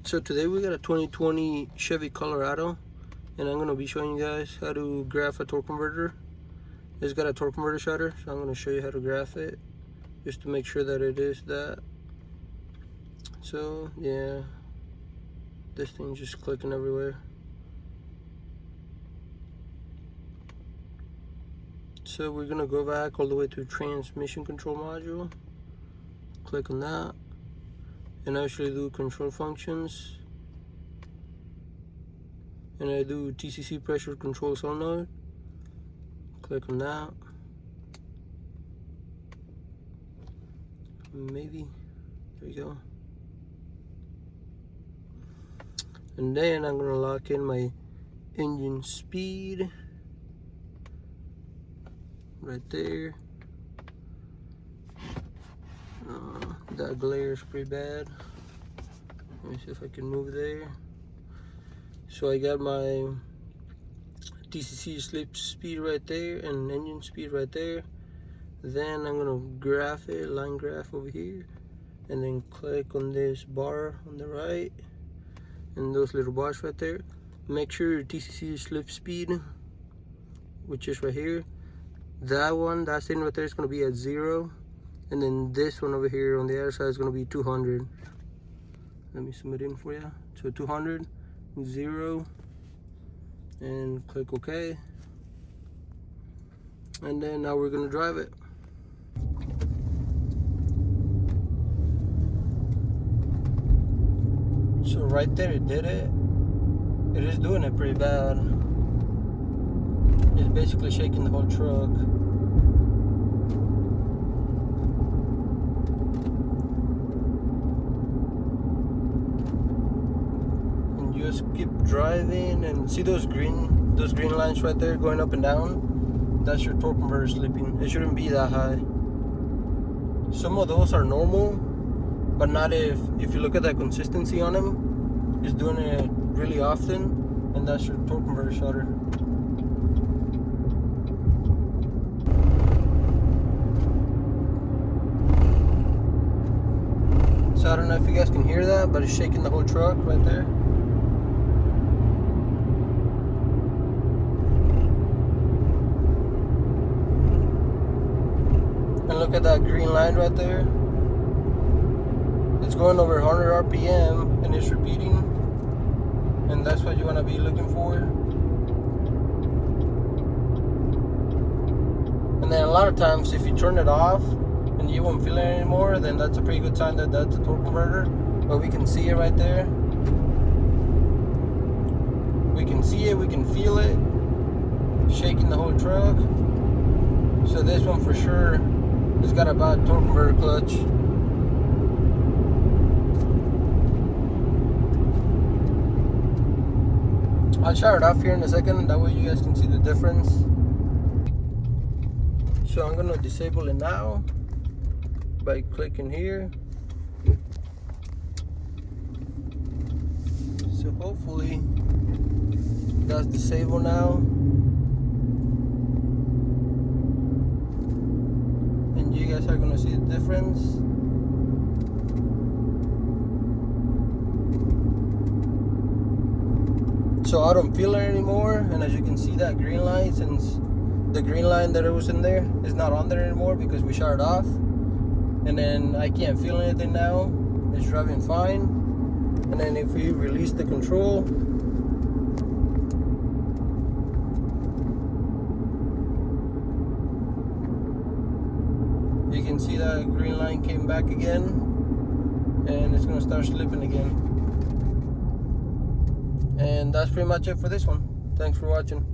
So today we got a 2020 Chevy Colorado, and I'm going to be showing you guys how to graph a torque converter. It's got a torque converter shudder, so I'm going to show you how to graph it just to make sure that it is that. So yeah, this thing's just clicking everywhere. So we're going to go back all the way to transmission control module, click on that, and actually do control functions, and I do TCC pressure control solenoid, click on that, maybe, there you go, and then I'm going to lock in my engine speed right there. That glare is pretty bad. Let me see if I can move there. So I got my TCC slip speed right there and engine speed right there. Then I'm gonna graph it, line graph over here, and then click on this bar on the right and those little bars right there. Make sure your TCC slip speed, which is right here, that thing right there is gonna be at 0. And then this one over here on the other side is going to be 200. Let me zoom it in for you. So 200, 0, and click OK. And then now we're going to drive it. So right there it did it. It is doing it pretty bad. It's basically shaking the whole truck. Just keep driving and see those green lines right there going up and down. That's your torque converter slipping. It shouldn't be that high. Some of those are normal, but not if you look at that consistency on them. It's doing it really often, and that's your torque converter shudder. So I don't know if you guys can hear that, but it's shaking the whole truck right there. And look at that green line right there. It's going over 100 RPM and it's repeating. And that's what you want to be looking for. And then a lot of times if you turn it off and you won't feel it anymore, then that's a pretty good sign that that's a torque converter. But we can see it right there. We can see it, we can feel it. Shaking the whole truck. So this one for sure, it's got a bad torque converter clutch. I'll shut it off here in a second, that way you guys can see the difference. So I'm going to disable it now by clicking here. So hopefully that's disabled now. You guys are gonna see the difference. So I don't feel it anymore, and as you can see, that green line, since the green line that it was in there is not on there anymore because we shut it off, and then I can't feel anything now. It's driving fine. And then if we release the control, you can see that green line came back again, and it's going to start slipping again. And that's pretty much it for this one. Thanks for watching.